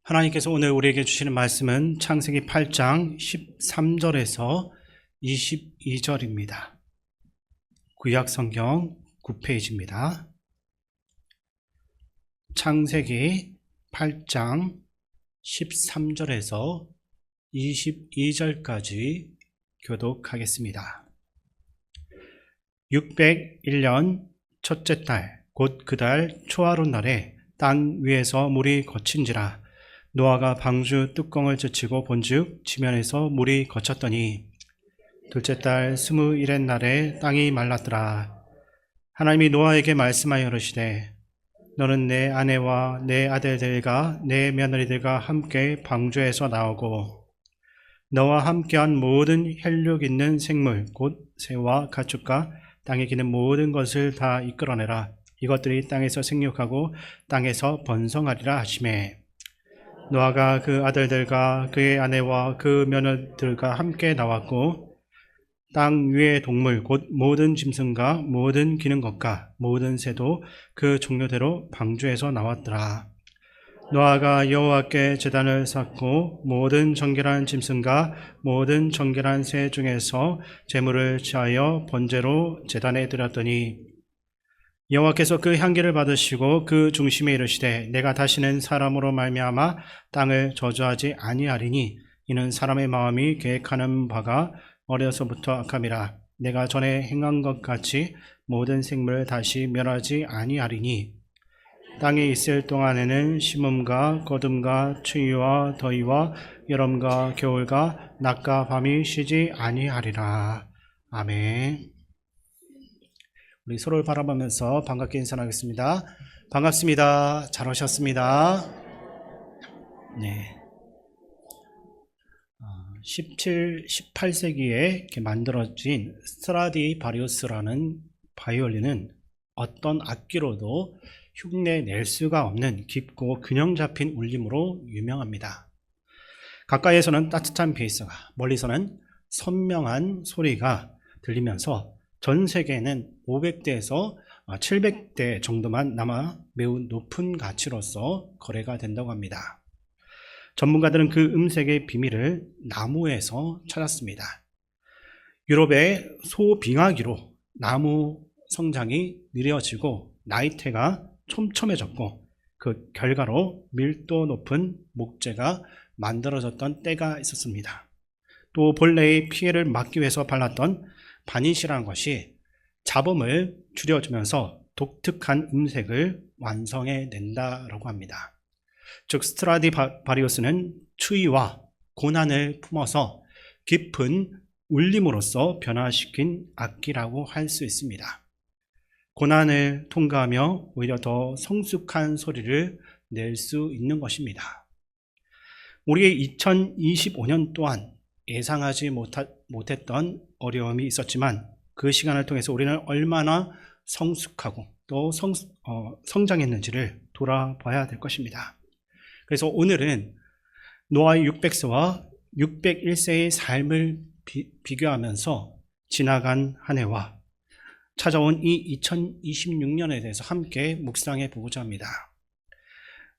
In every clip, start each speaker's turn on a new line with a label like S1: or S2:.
S1: 하나님께서 오늘 우리에게 주시는 말씀은 창세기 8장 13절에서 22절입니다. 구약성경 9페이지입니다. 창세기 8장 13절에서 22절까지 교독하겠습니다. 601년 첫째 달, 곧 그 달 초하룻 날에 땅 위에서 물이 거친지라. 노아가 방주 뚜껑을 젖히고 본즉 지면에서 물이 거쳤더니 둘째 달 21의 날에 땅이 말랐더라. 하나님이 노아에게 말씀하여 이르시되 너는 내 아내와 내 아들들과 내 며느리들과 함께 방주에서 나오고 너와 함께한 모든 혈육 있는 생물 곧 새와 가축과 땅에 기는 모든 것을 다 이끌어내라. 이것들이 땅에서 생육하고 땅에서 번성하리라 하시매 노아가 그 아들들과 그의 아내와 그 며느리들과 함께 나왔고 땅 위의 동물 곧 모든 짐승과 모든 기는 것과 모든 새도 그 종류대로 방주에서 나왔더라. 노아가 여호와께 제단을 쌓고 모든 정결한 짐승과 모든 정결한 새 중에서 제물을 취하여 번제로 제단에 드렸더니 여호와께서 그 향기를 받으시고 그 중심에 이르시되 내가 다시는 사람으로 말미암아 땅을 저주하지 아니하리니 이는 사람의 마음이 계획하는 바가 어려서부터 악함이라. 내가 전에 행한 것 같이 모든 생물을 다시 멸하지 아니하리니 땅에 있을 동안에는 심음과 거둠과 추위와 더위와 여름과 겨울과 낮과 밤이 쉬지 아니하리라. 아멘. 우리 서로를 바라보면서 반갑게 인사하겠습니다. 반갑습니다. 잘 오셨습니다. 네. 18세기에 이렇게 만들어진 스트라디바리우스라는 바이올린은 어떤 악기로도 흉내 낼 수가 없는 깊고 균형 잡힌 울림으로 유명합니다. 가까이에서는 따뜻한 베이스가, 멀리서는 선명한 소리가 들리면서 전 세계에는 500대에서 700대 정도만 남아 매우 높은 가치로서 거래가 된다고 합니다. 전문가들은 그 음색의 비밀을 나무에서 찾았습니다. 유럽의 소빙하기로 나무 성장이 느려지고 나이테가 촘촘해졌고 그 결과로 밀도 높은 목재가 만들어졌던 때가 있었습니다. 또 벌레의 피해를 막기 위해서 발랐던 바닛이라는 것이 잡음을 줄여주면서 독특한 음색을 완성해 낸다라고 합니다. 즉 스트라디바리우스는 추위와 고난을 품어서 깊은 울림으로써 변화시킨 악기라고 할 수 있습니다. 고난을 통과하며 오히려 더 성숙한 소리를 낼 수 있는 것입니다. 우리의 2025년 또한 예상하지 못했던 어려움이 있었지만 그 시간을 통해서 우리는 얼마나 성숙하고 또 성장했는지를 돌아봐야 될 것입니다. 그래서 오늘은 노아의 600세와 601세의 삶을 비교하면서 지나간 한 해와 찾아온 이 2026년에 대해서 함께 묵상해 보고자 합니다.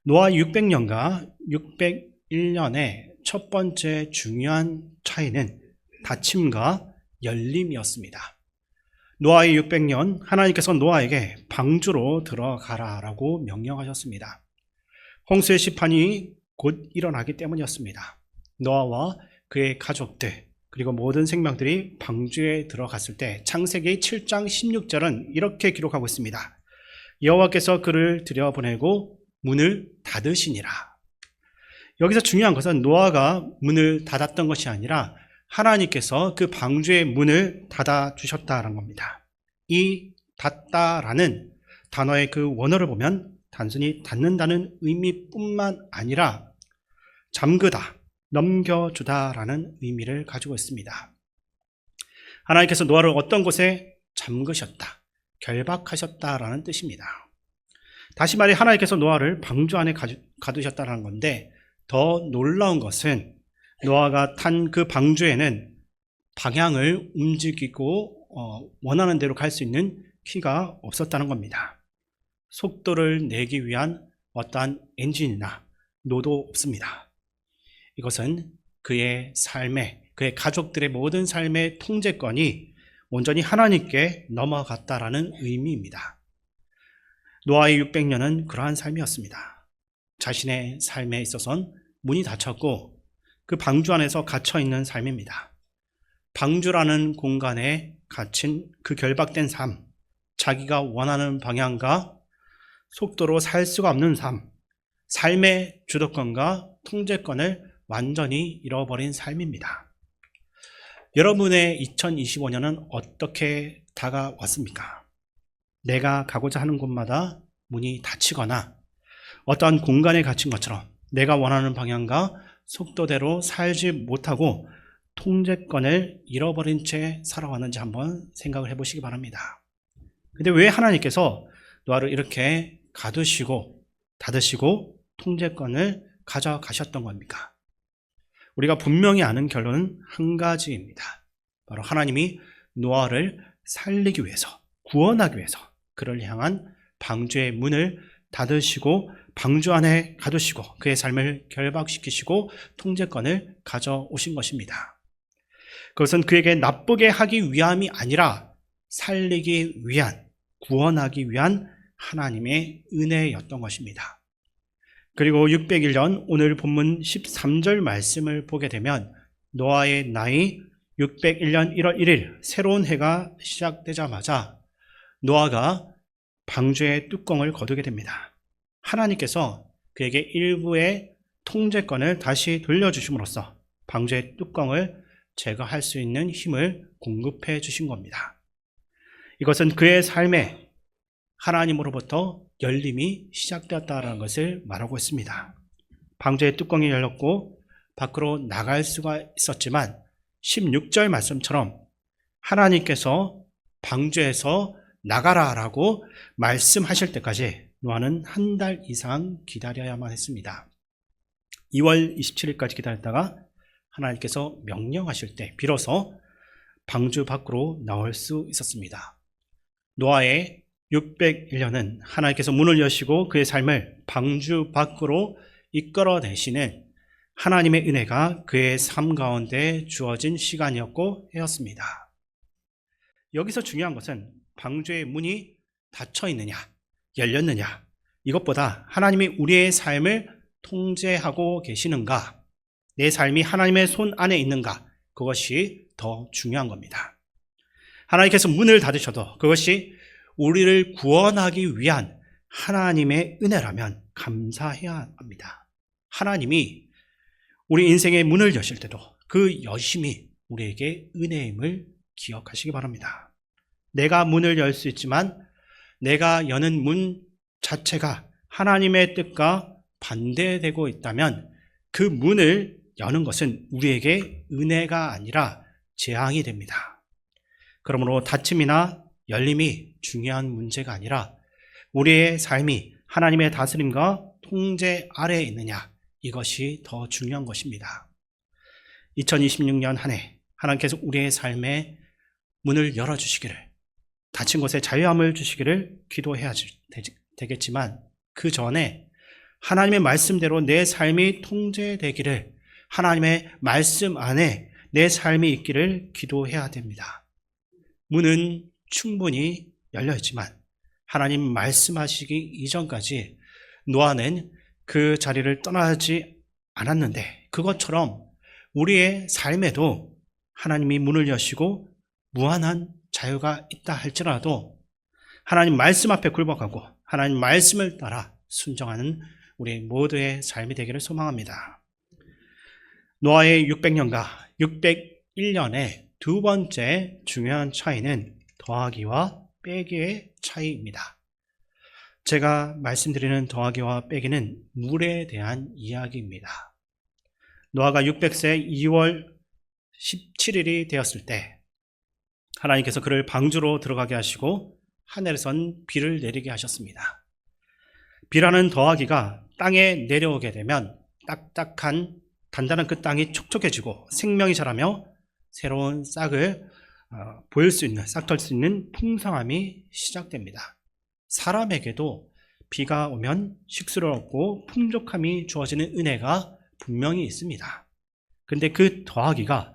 S1: 노아 600년과 601년의 첫 번째 중요한 차이는 닫힘과 열림이었습니다. 노아의 600년, 하나님께서 노아에게 방주로 들어가라라고 명령하셨습니다. 홍수의 시판이 곧 일어나기 때문이었습니다. 노아와 그의 가족들 그리고 모든 생명들이 방주에 들어갔을 때 창세기 7장 16절은 이렇게 기록하고 있습니다. 여호와께서 그를 들여보내고 문을 닫으시니라. 여기서 중요한 것은 노아가 문을 닫았던 것이 아니라 하나님께서 그 방주의 문을 닫아주셨다는 겁니다. 이 닫다라는 단어의 그 원어를 보면 단순히 닫는다는 의미뿐만 아니라 잠그다, 넘겨주다라는 의미를 가지고 있습니다. 하나님께서 노아를 어떤 곳에 잠그셨다, 결박하셨다라는 뜻입니다. 다시 말해 하나님께서 노아를 방주 안에 가두셨다는 건데 더 놀라운 것은 노아가 탄 그 방주에는 방향을 움직이고 원하는 대로 갈 수 있는 키가 없었다는 겁니다. 속도를 내기 위한 어떠한 엔진이나 노도 없습니다. 이것은 그의 삶의, 그의 가족들의 모든 삶의 통제권이 온전히 하나님께 넘어갔다라는 의미입니다. 노아의 600년은 그러한 삶이었습니다. 자신의 삶에 있어서는 문이 닫혔고 그 방주 안에서 갇혀있는 삶입니다. 방주라는 공간에 갇힌 그 결박된 삶, 자기가 원하는 방향과 속도로 살 수가 없는 삶, 삶의 주도권과 통제권을 완전히 잃어버린 삶입니다. 여러분의 2025년은 어떻게 다가왔습니까? 내가 가고자 하는 곳마다 문이 닫히거나 어떠한 공간에 갇힌 것처럼 내가 원하는 방향과 속도대로 살지 못하고 통제권을 잃어버린 채 살아왔는지 한번 생각을 해보시기 바랍니다. 근데 왜 하나님께서 노아를 이렇게 가두시고 닫으시고 통제권을 가져가셨던 겁니까? 우리가 분명히 아는 결론은 한 가지입니다. 바로 하나님이 노아를 살리기 위해서, 구원하기 위해서 그를 향한 방주의 문을 닫으시고 방주 안에 가두시고 그의 삶을 결박시키시고 통제권을 가져오신 것입니다. 그것은 그에게 나쁘게 하기 위함이 아니라 살리기 위한, 구원하기 위한 하나님의 은혜였던 것입니다. 그리고 601년 오늘 본문 13절 말씀을 보게 되면 노아의 나이 601년 1월 1일 새로운 해가 시작되자마자 노아가 방주의 뚜껑을 거두게 됩니다. 하나님께서 그에게 일부의 통제권을 다시 돌려주심으로써 방주의 뚜껑을 제거할 수 있는 힘을 공급해 주신 겁니다. 이것은 그의 삶에 하나님으로부터 열림이 시작되었다는 것을 말하고 있습니다. 방주의 뚜껑이 열렸고 밖으로 나갈 수가 있었지만 16절 말씀처럼 하나님께서 방주에서 나가라라고 말씀하실 때까지 노아는 한 달 이상 기다려야만 했습니다. 2월 27일까지 기다렸다가 하나님께서 명령하실 때 비로소 방주 밖으로 나올 수 있었습니다. 노아의 601년은 하나님께서 문을 여시고 그의 삶을 방주 밖으로 이끌어내시는 하나님의 은혜가 그의 삶 가운데 주어진 시간이었고 해였습니다. 여기서 중요한 것은 방주의 문이 닫혀 있느냐, 열렸느냐, 이것보다 하나님이 우리의 삶을 통제하고 계시는가, 내 삶이 하나님의 손 안에 있는가, 그것이 더 중요한 겁니다. 하나님께서 문을 닫으셔도 그것이 우리를 구원하기 위한 하나님의 은혜라면 감사해야 합니다. 하나님이 우리 인생의 문을 여실 때도 그 여심이 우리에게 은혜임을 기억하시기 바랍니다. 내가 문을 열 수 있지만 내가 여는 문 자체가 하나님의 뜻과 반대되고 있다면 그 문을 여는 것은 우리에게 은혜가 아니라 재앙이 됩니다. 그러므로 닫힘이나 열림이 중요한 문제가 아니라 우리의 삶이 하나님의 다스림과 통제 아래에 있느냐, 이것이 더 중요한 것입니다. 2026년 한 해 하나님께서 우리의 삶에 문을 열어주시기를, 닫힌 곳에 자유함을 주시기를 기도해야 되겠지만 그 전에 하나님의 말씀대로 내 삶이 통제되기를, 하나님의 말씀 안에 내 삶이 있기를 기도해야 됩니다. 문은 충분히 열려있지만 하나님 말씀하시기 이전까지 노아는 그 자리를 떠나지 않았는데, 그것처럼 우리의 삶에도 하나님이 문을 여시고 무한한 자유가 있다 할지라도 하나님 말씀 앞에 굴복하고 하나님 말씀을 따라 순종하는 우리 모두의 삶이 되기를 소망합니다. 노아의 600년과 601년의 두 번째 중요한 차이는 더하기와 빼기의 차이입니다. 제가 말씀드리는 더하기와 빼기는 물에 대한 이야기입니다. 노아가 600세 2월 17일이 되었을 때 하나님께서 그를 방주로 들어가게 하시고 하늘에선 비를 내리게 하셨습니다. 비라는 더하기가 땅에 내려오게 되면 딱딱한 단단한 그 땅이 촉촉해지고 생명이 자라며 새로운 싹을 보일 수 있는, 싹 털 수 있는 풍성함이 시작됩니다. 사람에게도 비가 오면 식수를 얻고 풍족함이 주어지는 은혜가 분명히 있습니다. 근데 그 더하기가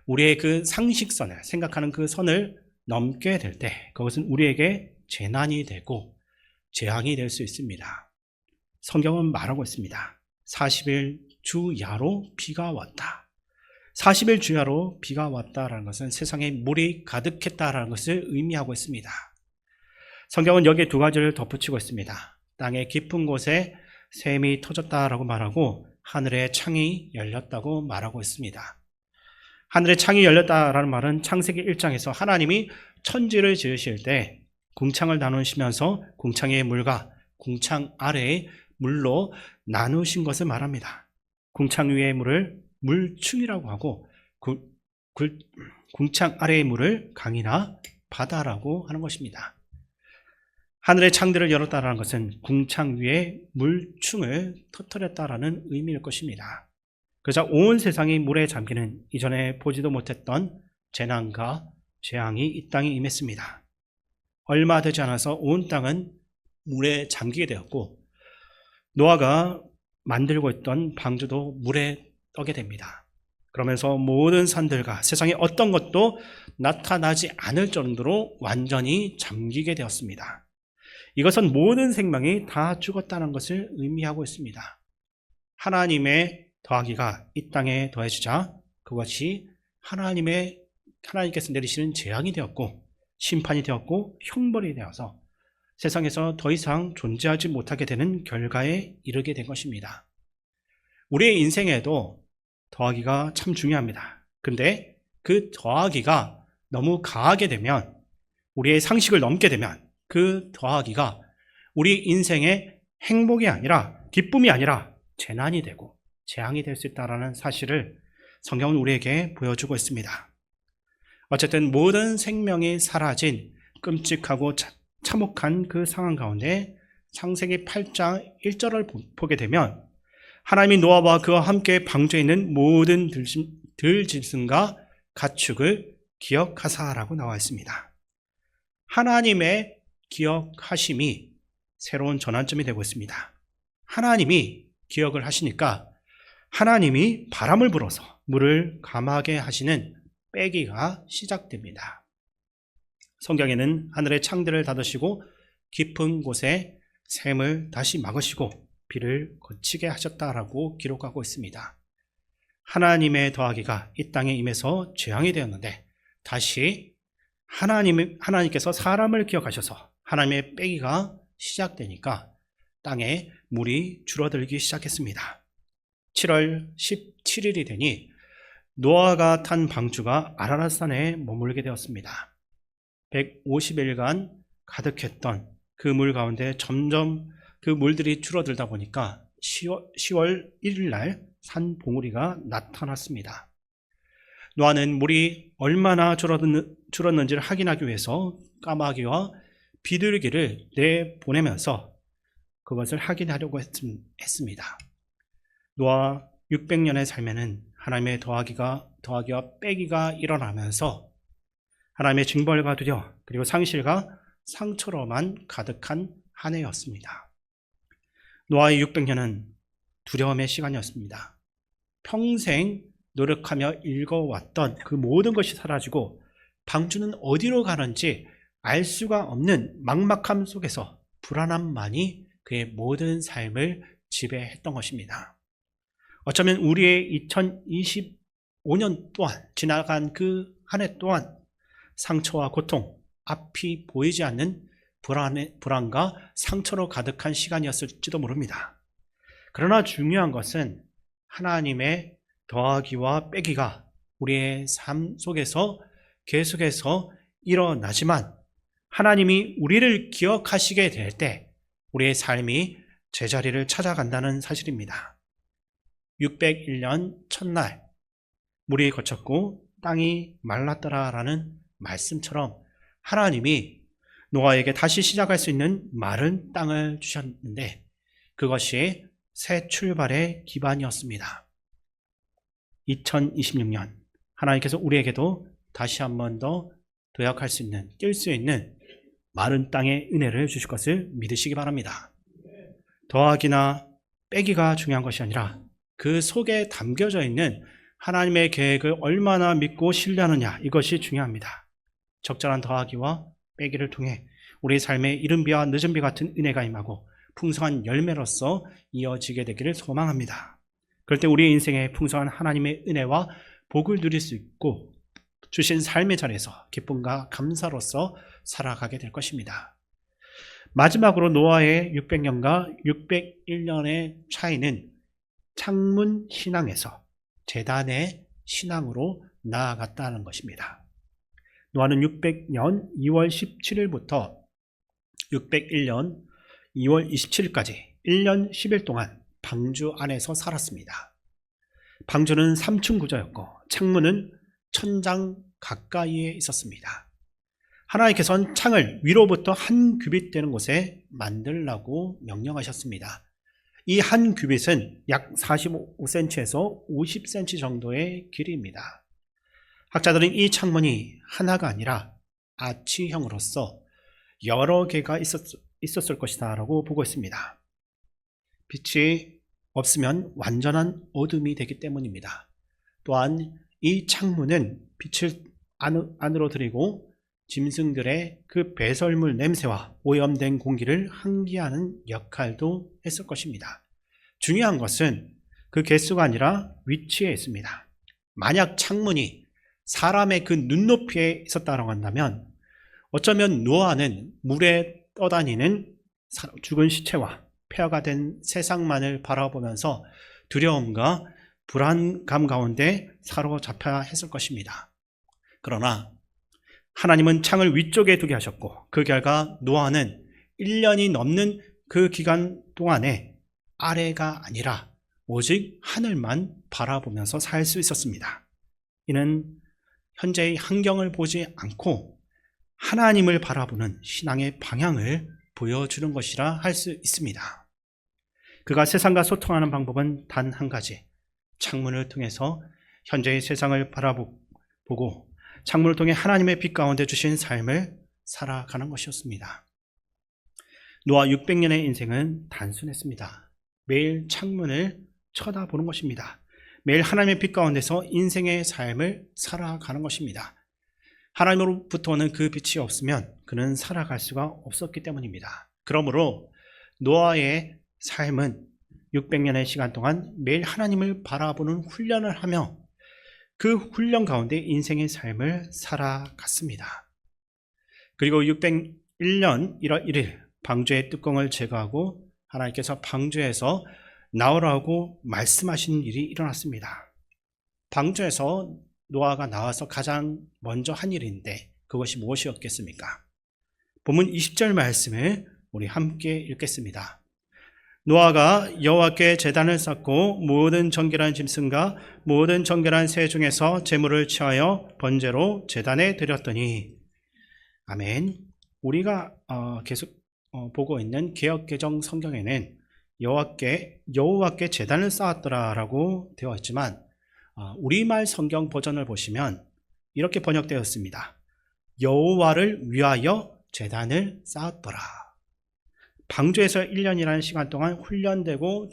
S1: 우리의 그 상식선을 생각하는 그 선을 넘게 될 때 그것은 우리에게 재난이 되고 재앙이 될 수 있습니다. 성경은 말하고 있습니다. 40일 주야로 비가 왔다. 40일 주야로 비가 왔다라는 것은 세상에 물이 가득했다라는 것을 의미하고 있습니다. 성경은 여기에 두 가지를 덧붙이고 있습니다. 땅의 깊은 곳에 샘이 터졌다라고 말하고 하늘의 창이 열렸다고 말하고 있습니다. 하늘의 창이 열렸다라는 말은 창세기 1장에서 하나님이 천지를 지으실 때 궁창을 나누시면서 궁창의 물과 궁창 아래의 물로 나누신 것을 말합니다. 궁창 위의 물을 물충이라고 하고 궁창 아래의 물을 강이나 바다라고 하는 것입니다. 하늘의 창들을 열었다라는 것은 궁창 위에 물충을 터뜨렸다라는 의미일 것입니다. 그래서 온 세상이 물에 잠기는 이전에 보지도 못했던 재난과 재앙이 이 땅에 임했습니다. 얼마 되지 않아서 온 땅은 물에 잠기게 되었고 노아가 만들고 있던 방주도 물에 떠게 됩니다. 그러면서 모든 산들과 세상에 어떤 것도 나타나지 않을 정도로 완전히 잠기게 되었습니다. 이것은 모든 생명이 다 죽었다는 것을 의미하고 있습니다. 하나님의 더하기가 이 땅에 더해지자 그것이 하나님께서 내리시는 재앙이 되었고 심판이 되었고 형벌이 되어서 세상에서 더 이상 존재하지 못하게 되는 결과에 이르게 된 것입니다. 우리의 인생에도 더하기가 참 중요합니다. 근데 그 더하기가 너무 강하게 되면 우리의 상식을 넘게 되면 그 더하기가 우리 인생의 행복이 아니라 기쁨이 아니라 재난이 되고 재앙이 될 수 있다는 사실을 성경은 우리에게 보여주고 있습니다. 어쨌든 모든 생명이 사라진 끔찍하고 참혹한 그 상황 가운데 창세기 8장 1절을 보게 되면 하나님이 노아와 그와 함께 방주에 있는 모든 들짐승과 가축을 기억하사라고 나와 있습니다. 하나님의 기억하심이 새로운 전환점이 되고 있습니다. 하나님이 기억을 하시니까 하나님이 바람을 불어서 물을 감하게 하시는 빼기가 시작됩니다. 성경에는 하늘의 창들을 닫으시고 깊은 곳에 샘을 다시 막으시고 비를 그치게 하셨다라고 기록하고 있습니다. 하나님의 더하기가 이 땅에 임해서 재앙이 되었는데 다시 하나님께서 사람을 기억하셔서 하나님의 빼기가 시작되니까 땅에 물이 줄어들기 시작했습니다. 7월 17일이 되니 노아가 탄 방주가 아라랏산에 머물게 되었습니다. 150일간 가득했던 그 물 가운데 점점 그 물들이 줄어들다 보니까 10월 1일 날 산봉우리가 나타났습니다. 노아는 물이 얼마나 줄었는지를 확인하기 위해서 까마귀와 비둘기를 내보내면서 그것을 확인하려고 했습니다. 노아 600년의 삶에는 하나님의 더하기와 빼기가 일어나면서 하나님의 징벌과 두려움 그리고 상실과 상처로만 가득한 한 해였습니다. 노아의 600년은 두려움의 시간이었습니다. 평생 노력하며 읽어왔던 그 모든 것이 사라지고 방주는 어디로 가는지 알 수가 없는 막막함 속에서 불안함만이 그의 모든 삶을 지배했던 것입니다. 어쩌면 우리의 2025년 또한 지나간 그 한 해 또한 상처와 고통, 앞이 보이지 않는 불안과 상처로 가득한 시간이었을지도 모릅니다. 그러나 중요한 것은 하나님의 더하기와 빼기가 우리의 삶 속에서 계속해서 일어나지만 하나님이 우리를 기억하시게 될 때 우리의 삶이 제자리를 찾아간다는 사실입니다. 601년 첫날 물이 거쳤고 땅이 말랐더라라는 말씀처럼 하나님이 노아에게 다시 시작할 수 있는 마른 땅을 주셨는데 그것이 새 출발의 기반이었습니다. 2026년 하나님께서 우리에게도 다시 한 번 더 도약할 수 있는, 뛸 수 있는 마른 땅의 은혜를 주실 것을 믿으시기 바랍니다. 더하기나 빼기가 중요한 것이 아니라 그 속에 담겨져 있는 하나님의 계획을 얼마나 믿고 신뢰하느냐, 이것이 중요합니다. 적절한 더하기와 빼기를 통해 우리 삶에 이른 비와 늦은 비 같은 은혜가 임하고 풍성한 열매로서 이어지게 되기를 소망합니다. 그럴 때 우리의 인생에 풍성한 하나님의 은혜와 복을 누릴 수 있고 주신 삶의 자리에서 기쁨과 감사로서 살아가게 될 것입니다. 마지막으로 노아의 600년과 601년의 차이는 창문 신앙에서 제단의 신앙으로 나아갔다는 것입니다. 노아는 600년 2월 17일부터 601년 2월 27일까지 1년 10일 동안 방주 안에서 살았습니다. 방주는 3층 구조였고 창문은 천장 가까이에 있었습니다. 하나님께서는 창을 위로부터 한 규빗 되는 곳에 만들라고 명령하셨습니다. 이 한 규빗은 약 45cm에서 50cm 정도의 길이입니다. 학자들은 이 창문이 하나가 아니라 아치형으로서 여러 개가 있었을 것이다 라고 보고 있습니다. 빛이 없으면 완전한 어둠이 되기 때문입니다. 또한 이 창문은 빛을 안으로 들이고 짐승들의 그 배설물 냄새와 오염된 공기를 환기하는 역할도 했을 것입니다. 중요한 것은 그 개수가 아니라 위치에 있습니다. 만약 창문이 사람의 그 눈높이에 있었다고 한다면 어쩌면 노아는 물에 떠다니는 죽은 시체와 폐허가 된 세상만을 바라보면서 두려움과 불안감 가운데 사로잡혀야 했을 것입니다. 그러나 하나님은 창을 위쪽에 두게 하셨고 그 결과 노아는 1년이 넘는 그 기간 동안에 아래가 아니라 오직 하늘만 바라보면서 살 수 있었습니다. 이는 현재의 환경을 보지 않고 하나님을 바라보는 신앙의 방향을 보여주는 것이라 할 수 있습니다. 그가 세상과 소통하는 방법은 단 한 가지, 창문을 통해서 현재의 세상을 바라보고 창문을 통해 하나님의 빛 가운데 주신 삶을 살아가는 것이었습니다. 노아 600년의 인생은 단순했습니다. 매일 창문을 쳐다보는 것입니다. 매일 하나님의 빛 가운데서 인생의 삶을 살아가는 것입니다. 하나님으로부터 오는 그 빛이 없으면 그는 살아갈 수가 없었기 때문입니다. 그러므로 노아의 삶은 600년의 시간 동안 매일 하나님을 바라보는 훈련을 하며 그 훈련 가운데 인생의 삶을 살아갔습니다. 그리고 601년 1월 1일 방주의 뚜껑을 제거하고 하나님께서 방주에서 나오라고 말씀하신 일이 일어났습니다. 방주에서 노아가 나와서 가장 먼저 한 일인데 그것이 무엇이었겠습니까? 본문 20절 말씀을 우리 함께 읽겠습니다. 노아가 여호와께 제단을 쌓고 모든 정결한 짐승과 모든 정결한 새 중에서 제물을 취하여 번제로 제단에 드렸더니, 아멘. 우리가 계속 보고 있는 개역개정 성경에는 여호와께 제단을 쌓았더라라고 되어 있지만 우리말 성경 버전을 보시면 이렇게 번역되었습니다. 여호와를 위하여 제단을 쌓았더라. 방주에서 1년이라는 시간 동안 훈련되고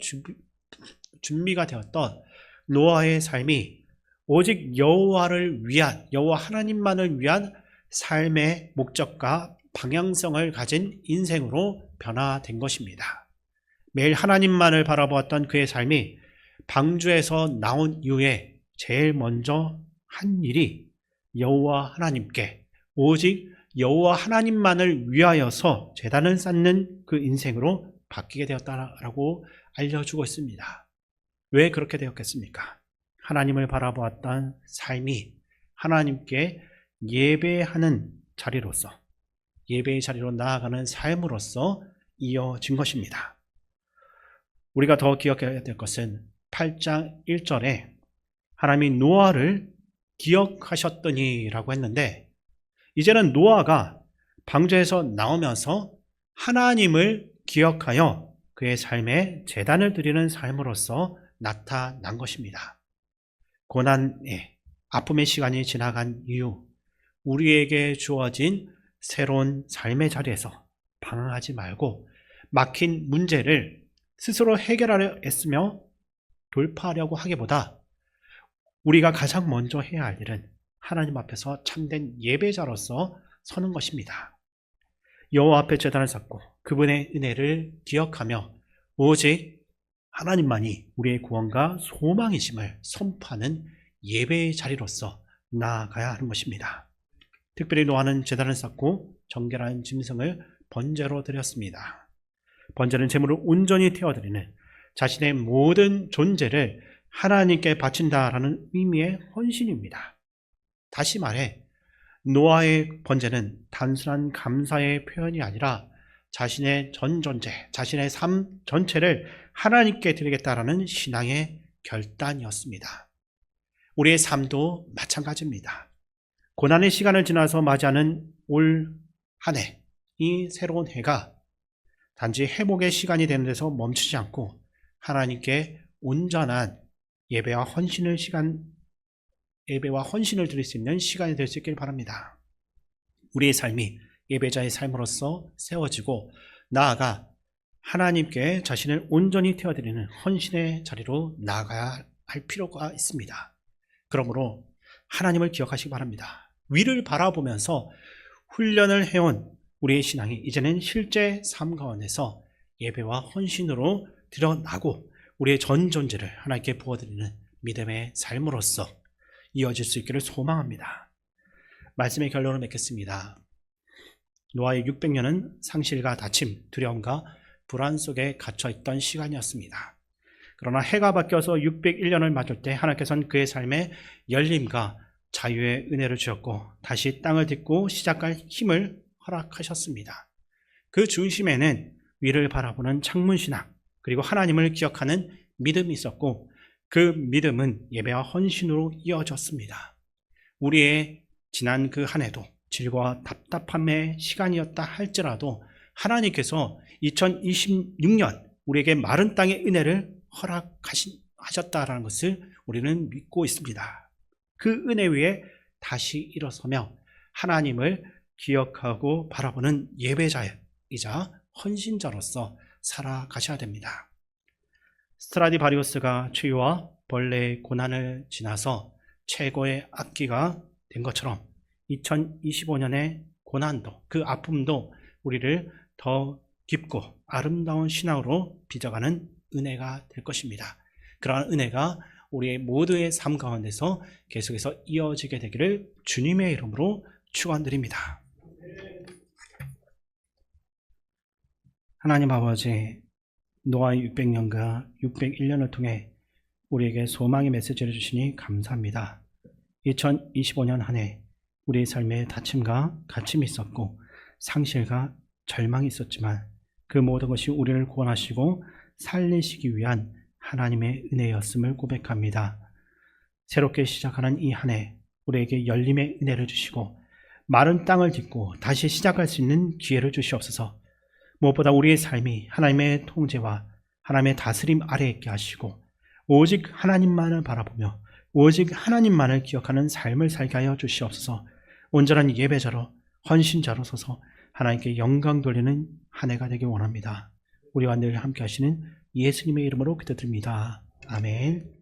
S1: 준비가 되었던 노아의 삶이 오직 여호와를 위한, 여호와 하나님만을 위한 삶의 목적과 방향성을 가진 인생으로 변화된 것입니다. 매일 하나님만을 바라보았던 그의 삶이 방주에서 나온 이후에 제일 먼저 한 일이 여호와 하나님께, 오직 여호와 하나님만을 위하여서 제단을 쌓는 그 인생으로 바뀌게 되었다라고 알려주고 있습니다. 왜 그렇게 되었겠습니까? 하나님을 바라보았던 삶이 하나님께 예배하는 자리로서, 예배의 자리로 나아가는 삶으로서 이어진 것입니다. 우리가 더 기억해야 될 것은 8장 1절에 하나님이 노아를 기억하셨더니 라고 했는데, 이제는 노아가 방주에서 나오면서 하나님을 기억하여 그의 삶에 제단을 드리는 삶으로서 나타난 것입니다. 고난의 아픔의 시간이 지나간 이후 우리에게 주어진 새로운 삶의 자리에서 방황하지 말고 막힌 문제를 스스로 해결하려 애쓰며 돌파하려고 하기보다 우리가 가장 먼저 해야 할 일은 하나님 앞에서 참된 예배자로서 서는 것입니다. 여호와 앞에 제단을 쌓고 그분의 은혜를 기억하며 오직 하나님만이 우리의 구원과 소망이심을 선포하는 예배의 자리로서 나아가야 하는 것입니다. 특별히 노아는 제단을 쌓고 정결한 짐승을 번제로 드렸습니다. 번제는 제물을 온전히 태워드리는 자신의 모든 존재를 하나님께 바친다라는 의미의 헌신입니다. 다시 말해 노아의 번제는 단순한 감사의 표현이 아니라 자신의 전 존재, 자신의 삶 전체를 하나님께 드리겠다라는 신앙의 결단이었습니다. 우리의 삶도 마찬가지입니다. 고난의 시간을 지나서 맞이하는 올 한 해, 이 새로운 해가 단지 회복의 시간이 되는 데서 멈추지 않고 하나님께 온전한 예배와 헌신을 드릴 수 있는 시간이 될 수 있길 바랍니다. 우리의 삶이 예배자의 삶으로서 세워지고 나아가 하나님께 자신을 온전히 태워드리는 헌신의 자리로 나아가야 할 필요가 있습니다. 그러므로 하나님을 기억하시기 바랍니다. 위를 바라보면서 훈련을 해온 우리의 신앙이 이제는 실제 삶 가운데서 예배와 헌신으로 드러나고 우리의 전 존재를 하나님께 부어드리는 믿음의 삶으로서 이어질 수 있기를 소망합니다. 말씀의 결론을 맺겠습니다. 노아의 600년은 상실과 다침, 두려움과 불안 속에 갇혀있던 시간이었습니다. 그러나 해가 바뀌어서 601년을 맞을 때 하나님께서는 그의 삶에 열림과 자유의 은혜를 주셨고 다시 땅을 딛고 시작할 힘을 허락하셨습니다. 그 중심에는 위를 바라보는 창문신앙 그리고 하나님을 기억하는 믿음이 있었고 그 믿음은 예배와 헌신으로 이어졌습니다. 우리의 지난 그 한 해도 질과 답답함의 시간이었다 할지라도 하나님께서 2026년 우리에게 마른 땅의 은혜를 허락하셨다라는 것을 우리는 믿고 있습니다. 그 은혜 위에 다시 일어서며 하나님을 기억하고 바라보는 예배자이자 헌신자로서 살아가셔야 됩니다. 스트라디바리우스가 추위와 벌레의 고난을 지나서 최고의 악기가 된 것처럼 2025년의 고난도, 그 아픔도 우리를 더 깊고 아름다운 신앙으로 빚어가는 은혜가 될 것입니다. 그러한 은혜가 우리의 모두의 삶 가운데서 계속해서 이어지게 되기를 주님의 이름으로 축원드립니다. 하나님 아버지, 노아의 600년과 601년을 통해 우리에게 소망의 메시지를 주시니 감사합니다. 2025년 한 해 우리의 삶에 다침과 갇힘이 있었고 상실과 절망이 있었지만 그 모든 것이 우리를 구원하시고 살리시기 위한 하나님의 은혜였음을 고백합니다. 새롭게 시작하는 이 한 해 우리에게 열림의 은혜를 주시고 마른 땅을 딛고 다시 시작할 수 있는 기회를 주시옵소서. 무엇보다 우리의 삶이 하나님의 통제와 하나님의 다스림 아래에 있게 하시고 오직 하나님만을 바라보며 오직 하나님만을 기억하는 삶을 살게 하여 주시옵소서. 온전한 예배자로 헌신자로 서서 하나님께 영광 돌리는 한 해가 되길 원합니다. 우리와 늘 함께 하시는 예수님의 이름으로 기도드립니다. 아멘.